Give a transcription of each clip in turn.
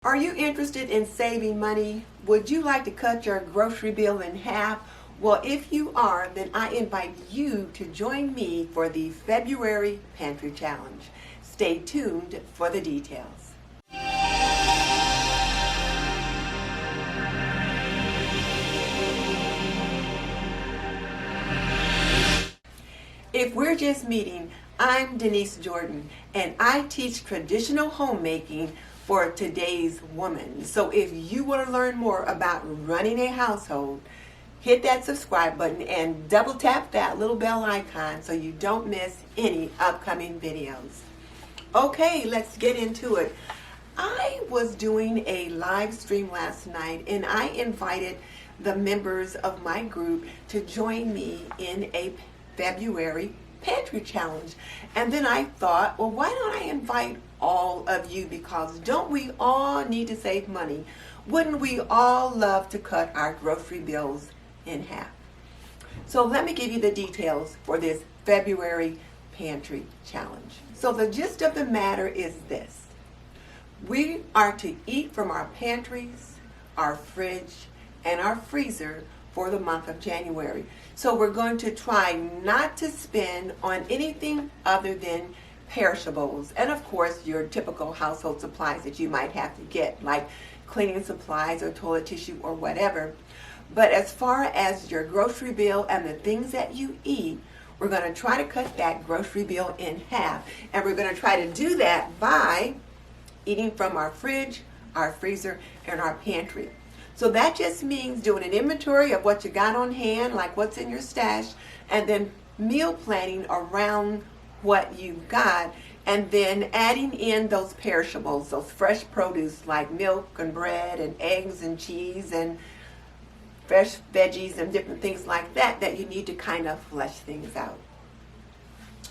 Are you interested in saving money? Would you like to cut your grocery bill in half? Well, if you are, then I invite you to join me for the February Pantry Challenge. Stay tuned for the details. If we're just meeting, I'm Denise Jordan, and I teach traditional homemaking for today's woman. So if you want to learn more about running a household, hit that subscribe button and double tap that little bell icon so you don't miss any upcoming videos. Okay, let's get into it. I was doing a live stream last night and I invited the members of my group to join me in a February Pantry Challenge. And then I thought, well, why don't I invite all of you, because don't we all need to save money? Wouldn't we all love to cut our grocery bills in half? So let me give you the details for this February Pantry Challenge. So the gist of the matter is this. We are to eat from our pantries, our fridge, and our freezer for the month of January. So we're going to try not to spend on anything other than perishables, and of course your typical household supplies that you might have to get, like cleaning supplies or toilet tissue or whatever. But as far as your grocery bill and the things that you eat, we're going to try to cut that grocery bill in half, and we're going to try to do that by eating from our fridge, our freezer, and our pantry. So that just means doing an inventory of what you got on hand, like what's in your stash, and then meal planning around what you've got, and then adding in those perishables, those fresh produce like milk and bread and eggs and cheese and fresh veggies and different things like that that you need to kind of flesh things out.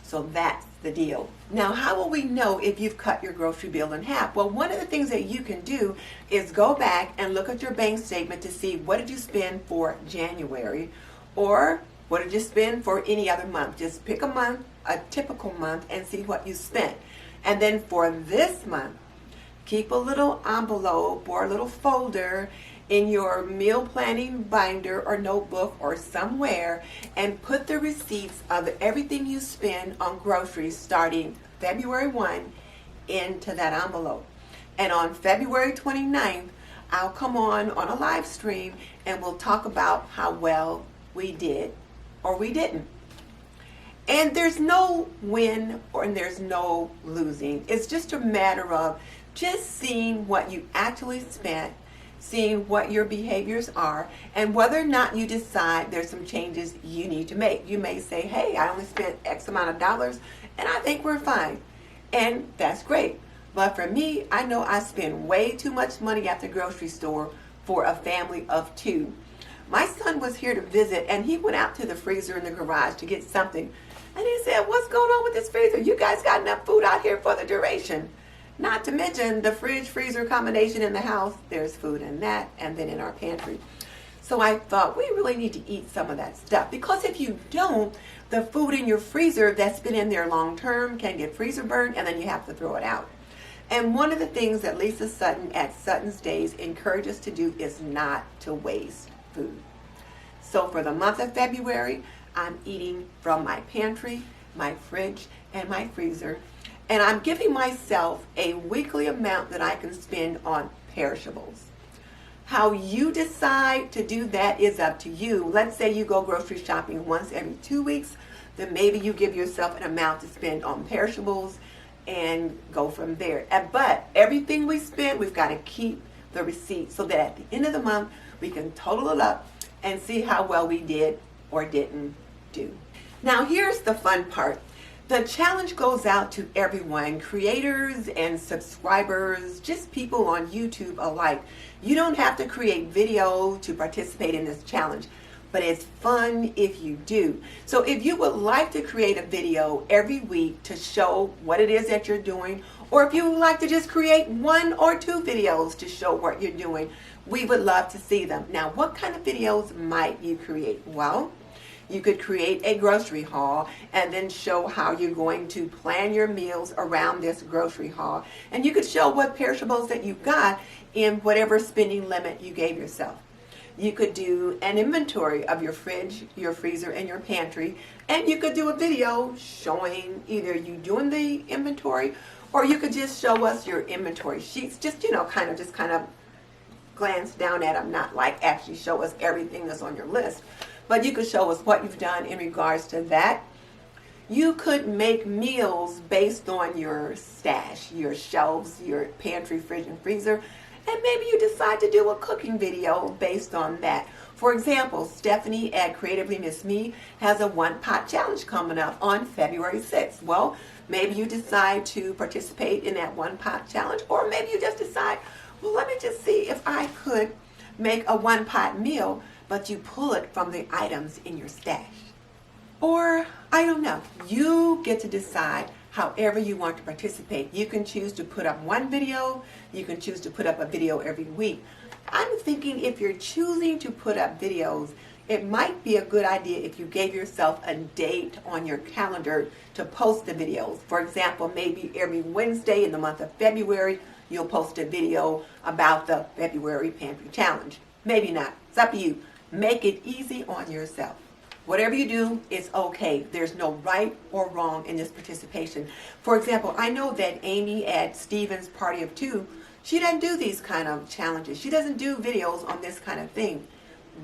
So that's the deal. Now, how will we know if you've cut your grocery bill in half? Well, one of the things that you can do is go back and look at your bank statement to see what did you spend for January, or what did you spend for any other month. Just pick a month, a typical month, and see what you spent. And then for this month, keep a little envelope or a little folder in your meal planning binder or notebook or somewhere, and put the receipts of everything you spend on groceries starting February 1 into that envelope. And on February 29th, I'll come on a live stream and we'll talk about how well we did or we didn't. And there's no win and there's no losing. It's just a matter of just seeing what you actually spent, seeing what your behaviors are, and whether or not you decide there's some changes you need to make. You may say, hey, I only spent X amount of dollars and I think we're fine. And that's great. But for me, I know I spend way too much money at the grocery store for a family of two. My son was here to visit and he went out to the freezer in the garage to get something. And he said, what's going on with this freezer? You guys got enough food out here for the duration. Not to mention the fridge-freezer combination in the house. There's food in that, and then in our pantry. So I thought we really need to eat some of that stuff, because if you don't, the food in your freezer that's been in there long term can get freezer burn, and then you have to throw it out. And one of the things that Lisa Sutton at Sutton's Days encourages us to do is not to waste food. So for the month of February, I'm eating from my pantry, my fridge, and my freezer. And I'm giving myself a weekly amount that I can spend on perishables. How you decide to do that is up to you. Let's say you go grocery shopping once every 2 weeks, then maybe you give yourself an amount to spend on perishables and go from there. But everything we spend, we've got to keep the receipt so that at the end of the month, we can total it up and see how well we did or didn't do. Now, here's the fun part. The challenge goes out to everyone, creators and subscribers, just people on YouTube alike. You don't have to create video to participate in this challenge, but it's fun if you do. So if you would like to create a video every week to show what it is that you're doing, or if you would like to just create 1 or 2 videos to show what you're doing, we would love to see them. Now, what kind of videos might you create? Well, You could create a grocery haul and then show how you're going to plan your meals around this grocery haul. And you could show what perishables that you got in whatever spending limit you gave yourself. You could do an inventory of your fridge, your freezer, and your pantry. And you could do a video showing either you doing the inventory, or you could just show us your inventory sheets. Just, kind of glance down at them, not like actually show us everything that's on your list. But you could show us what you've done in regards to that. You could make meals based on your stash, your shelves, your pantry, fridge, and freezer. And maybe you decide to do a cooking video based on that. For example, Stephanie at Creatively Miss Me has a one-pot challenge coming up on February 6th. Well, maybe you decide to participate in that one-pot challenge, or maybe you just decide, well, let me just see if I could make a one-pot meal, but you pull it from the items in your stash. Or, I don't know, you get to decide however you want to participate. You can choose to put up one video. You can choose to put up a video every week. I'm thinking if you're choosing to put up videos, it might be a good idea if you gave yourself a date on your calendar to post the videos. For example, maybe every Wednesday in the month of February, you'll post a video about the February Pantry Challenge. Maybe not. It's up to you. Make it easy on yourself. Whatever you do, it's okay. There's no right or wrong in this participation. For example, I know that Amy at Stephen's Party of Two, she doesn't do these kind of challenges. She doesn't do videos on this kind of thing.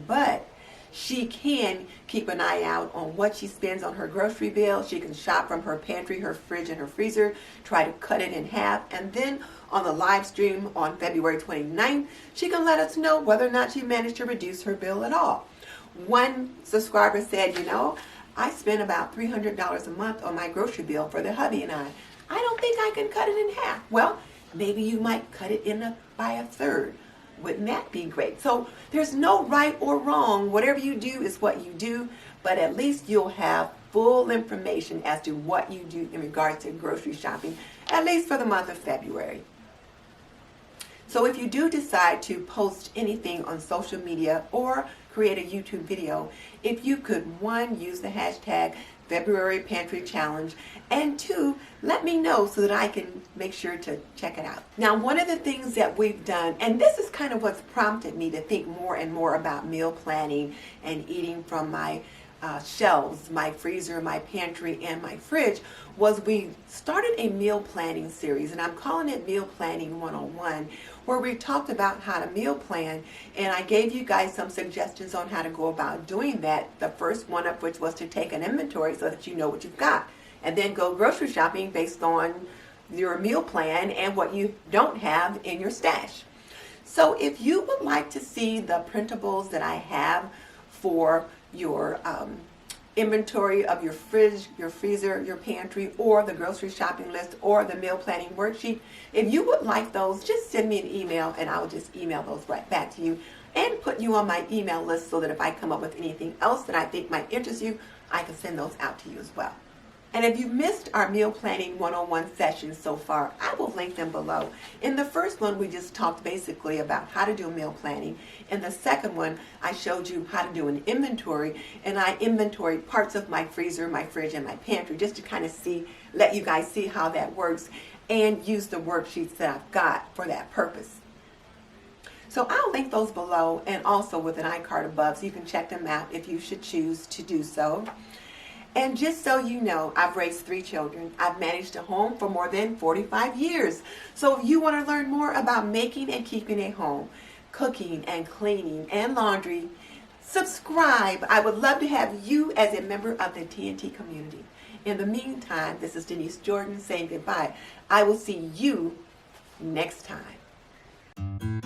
But she can keep an eye out on what she spends on her grocery bill. She can shop from her pantry, her fridge, and her freezer, try to cut it in half. And then on the live stream on February 29th, she can let us know whether or not she managed to reduce her bill at all. One subscriber said, I spend about $300 a month on my grocery bill for the hubby and I. I don't think I can cut it in half. Well, maybe you might cut it by a third. Wouldn't that be great? So there's no right or wrong. Whatever you do is what you do, but at least you'll have full information as to what you do in regards to grocery shopping, at least for the month of February. So if you do decide to post anything on social media or create a YouTube video, if you could, 1, use the hashtag February Pantry Challenge, and 2, let me know so that I can make sure to check it out. Now, one of the things that we've done, and this is kind of what's prompted me to think more and more about meal planning and eating from my shelves, my freezer, my pantry, and my fridge, was we started a meal planning series, and I'm calling it Meal Planning 101, where we talked about how to meal plan, and I gave you guys some suggestions on how to go about doing that. The first one of which was to take an inventory so that you know what you've got, and then go grocery shopping based on your meal plan and what you don't have in your stash. So if you would like to see the printables that I have for your inventory of your fridge, your freezer, your pantry, or the grocery shopping list, or the meal planning worksheet, if you would like those, just send me an email and I'll just email those right back to you and put you on my email list so that if I come up with anything else that I think might interest you, I can send those out to you as well. And if you missed our Meal Planning 101 sessions so far, I will link them below. In the first one, we just talked basically about how to do meal planning. In the second one, I showed you how to do an inventory, and I inventoried parts of my freezer, my fridge, and my pantry just to kind of let you guys see how that works and use the worksheets that I've got for that purpose. So I'll link those below and also with an iCard above so you can check them out if you should choose to do so. And just so you know, I've raised 3 children. I've managed a home for more than 45 years. So if you want to learn more about making and keeping a home, cooking and cleaning and laundry, subscribe. I would love to have you as a member of the TNT community. In the meantime, this is Denise Jordan saying goodbye. I will see you next time.